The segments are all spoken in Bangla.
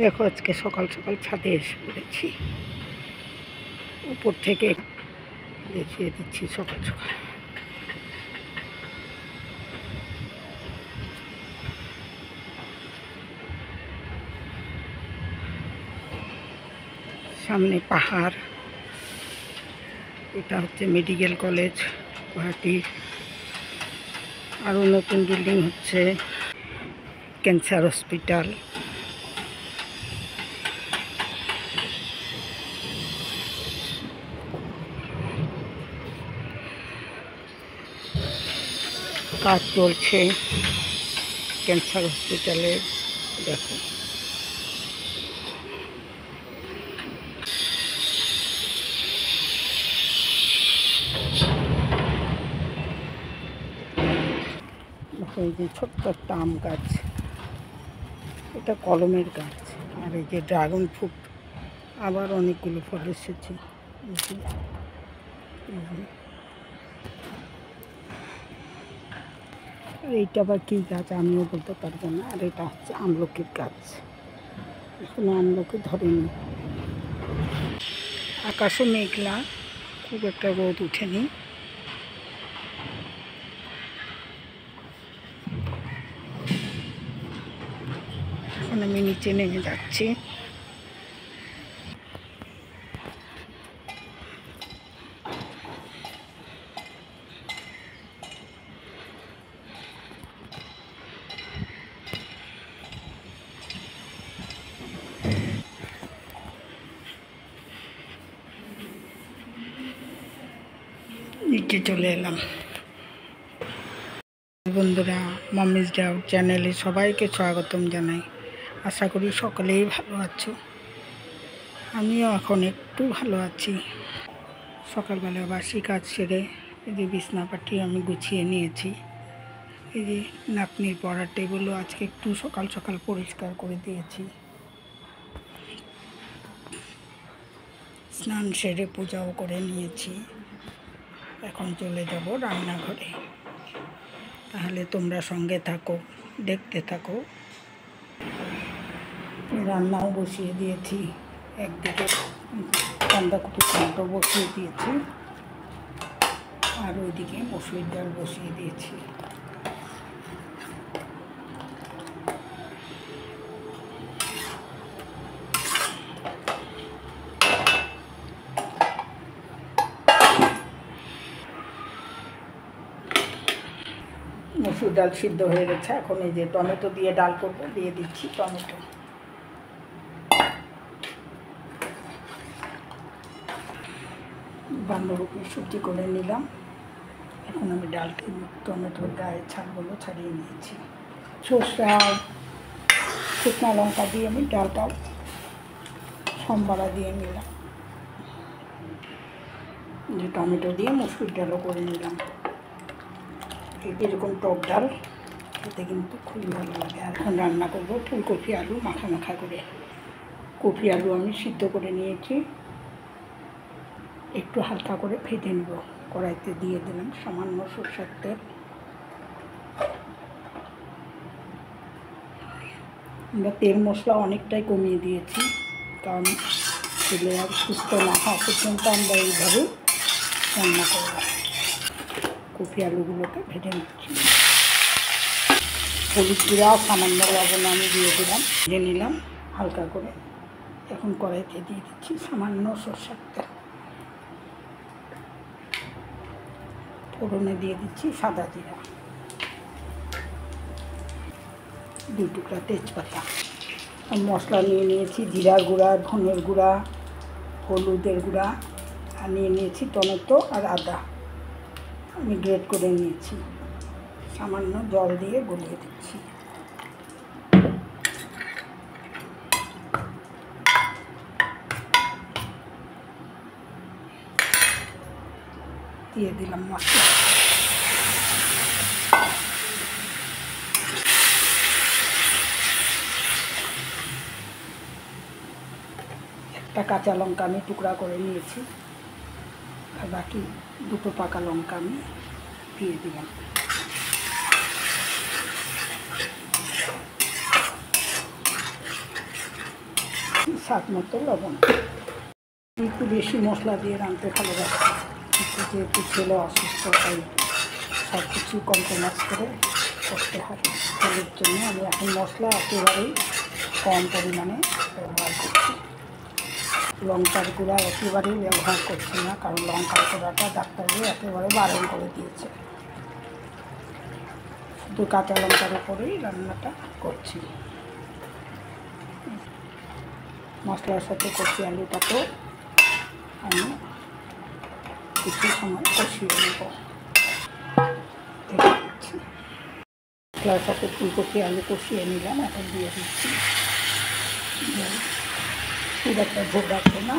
দেখো আজকে সকাল সকাল ছাদে এসে পড়েছি, উপর থেকে দেখিয়ে দিচ্ছি সকাল সকাল। সামনে পাহাড়, এটা হচ্ছে মেডিকেল কলেজ গুয়াহাটির। আরও নতুন বিল্ডিং হচ্ছে ক্যান্সার হসপিটাল। কাজ চলছে ক্যান্সার হসপিটালে, দেখো। এই যে ছোট্ট একটা আম গাছ, এটা কলমের গাছ। আর এই যে ড্রাগন ফ্রুট, আবার অনেকগুলো ফল এসেছে। এইটা আবার কী গাছ আমিও বলতে পারবো না। আর এটা হচ্ছে আমলকির গাছ, এখনো আমলকি ধরেনি। আকাশও মেঘলা, খুব একটা রোদ উঠেনি। এখন আমি নিচে নেমে যাচ্ছি। নিচে চলে এলাম। বন্ধুরা, মাম্মিজ ডাউট চ্যানেলে সবাইকে স্বাগতম জানাই। আশা করি সকলেই ভালো আছো। আমিও এখন একটু ভালো আছি। সকালবেলা বাসি কাজ সেরে এই যে বিছনাপাটি আমি গুছিয়ে নিয়েছি। এই যে নাতনির পড়ার টেবিলও আজকে একটু সকাল সকাল পরিষ্কার করে দিয়েছি। স্নান সেরে পূজাও করে নিয়েছি। এখন চলে যাব রান্নাঘরে। তাহলে তোমরা সঙ্গে থাকো, দেখতে থাকো। রান্নাও বসিয়ে দিয়েছি, একদিকে বাঁধাকপি টমেটো বসিয়ে দিয়েছি, আর ওইদিকে মসুর ডাল বসিয়ে দিয়েছি। মসুর ডাল সিদ্ধ হয়ে গেছে। এখন এই যে টমেটো দিয়ে ডাল করবো, দিয়ে দিচ্ছি টমেটো। বাঁধাকপি সবজি করে নিলাম। এখন আমি ডালটি টমেটোর গায়ে ছালগুলো ছাড়িয়ে নিয়েছি। সরষা শুকনো লঙ্কা দিয়ে আমি ডালটা সম্বারা দিয়ে নিলাম। যে টমেটো দিয়ে মসুর ডালও করে নিলাম। এরকম টক ডাল খেতে কিন্তু খুবই ভালো লাগে। আর এখন রান্না করবো ফুলকপি আলু মাখা মাখা করে। কপি আলু আমি সিদ্ধ করে নিয়েছি, একটু হালকা করে ভেজে নেব। কড়াইতে দিয়ে দিলাম সামান্য সরষের তেল। আমরা তেল মশলা অনেকটাই কমিয়ে দিয়েছি, কারণ ছেলে আর সুস্থ না হওয়া পর্যন্ত আমরা এইভাবে রান্না করব। কপি আলুগুলোকে ভেজে নিচ্ছি। হলুদ গুঁড়া সামান্য লবণ আমি দিয়ে দিলাম, ভেজে নিলাম হালকা করে। এখন কড়াইতে দিয়ে দিচ্ছি সামান্য সরষের তেল। ফোড়নে দিয়ে দিচ্ছি সাদা জিরা, 2 টুকরা তেজপাতা। মশলা নিয়ে নিয়েছি জিরার গুঁড়া, ধনের গুঁড়া, হলুদের গুঁড়া, আর নিয়ে নিয়েছি টমেটো আর আদা আমি গ্রেট করে নিয়েছি। সামান্য জল দিয়ে গলিয়ে দিচ্ছি। দিয়ে দিলাম মশলা। একটা কাঁচা লঙ্কা আমি টুকরা করে নিয়েছি, আর বাকি 2টো পাকা লঙ্কা আমি দিয়ে দিলাম। স্বাদ মতো লবণ। একটু বেশি মশলা দিয়ে রাঁধতে ভালোবাসি, যেহেতু ছেলে অসুস্থ, তাই সব কিছু কম্প্রোমাইজ করে করতে হয়। ছেলের জন্য আমি এখন মশলা একেবারেই কম পরিমাণে ব্যবহার করছি। লঙ্কার গুঁড়া একেবারেই ব্যবহার করছি না, কারণ লঙ্কার গুঁড়াটা ডাক্তাররা একেবারে বারণ করে দিয়েছে। শুধু কাঁচা লঙ্কার উপরেই রান্নাটা করছি। মশলার সাথে কচি আলুটাকেও আমি কিছু সময় কষিয়ে নেব। মশলার সাথে ফুলকপি আলু কষিয়ে নিলাম, এখন দিয়ে দিচ্ছি। খুব একটা ঝোল রাখবো না,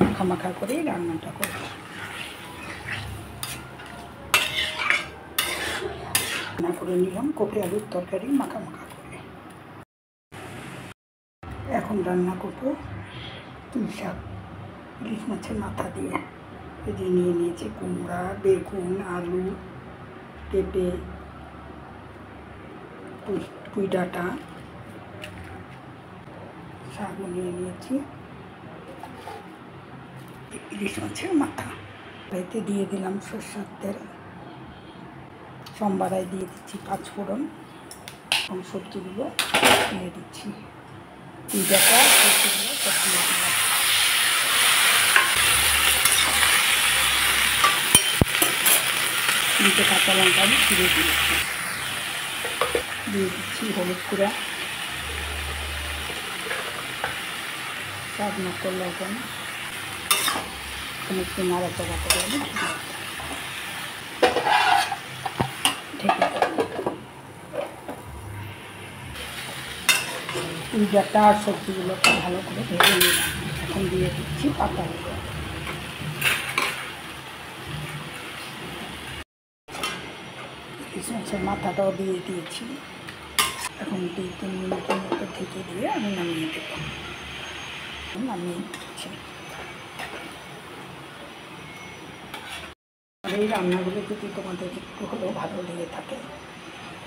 মাখা মাখা করেই রান্নাটা করব। রান্না করে নিলাম কপি আলুর তরকারি মাখা মাখা করে। এখন রান্না করবো পুঁই শাক ইলিশ মাছের মাথা দিয়ে। এই যে নিয়ে নিয়েছি কুমড়া, বেগুন, আলু, পেঁপে, পুঁই ডাঁটা, শাকও নিয়ে নিয়েছি, ইলিশ মাছের মাথা। এতে দিয়ে দিলাম সরষের তেল, সম্বারায় দিয়ে দিচ্ছি পাঁচফোড়ন, এবং সবজিগুলো দিয়ে দিচ্ছি। পুঁই ডাঁটা সবজিগুলো সব দিয়ে দিলাম। তিনটে কাঁচা লঙ্কা আমি ছিঁড়ে দিয়েছি। দিয়ে দিচ্ছি হলুদ গুঁড়া, স্বাদ মতো লবণ, একটু নাড়াচাড়া করে আমি ঢেকে দেব। পুঁই ডাঁটা আর সবজিগুলোকে ভালো করে ভেজে নিলাম। এখন দিয়ে দিচ্ছি পাতাগুলো। ইলিশ মাছের মাথাটাও দিয়ে দিয়েছি। এখন 2-3 মিনিটের মতো ঢেকে দিয়ে আমি নামিয়ে দেবো। নামিয়ে দিচ্ছি। আর এই রান্নাগুলো যদি তোমাদের একটু হলেও ভালো লেগে থাকে,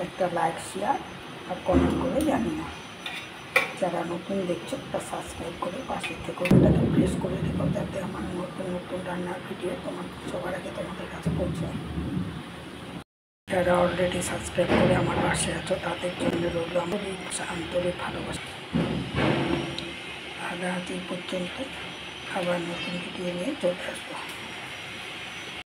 একটা লাইক, শেয়ার আর কমেন্ট করে জানি না। যারা নতুন দেখছো একটা সাবস্ক্রাইব করে পাশে থেকে ওটাকে প্রেস করে দেবো, যাতে আমার নতুন নতুন রান্নার ভিডিও তোমার সবার আগে তোমাদের কাছে পৌঁছায়। যারা অলরেডি সাবস্ক্রাইব করে আমার পাশে আছো তাদের জন্য রইল আমার আন্তরিক ভালোবাসা। আর আজ এই পর্যন্ত, আবার নতুন ভিডিও নিয়ে চলে আসবো।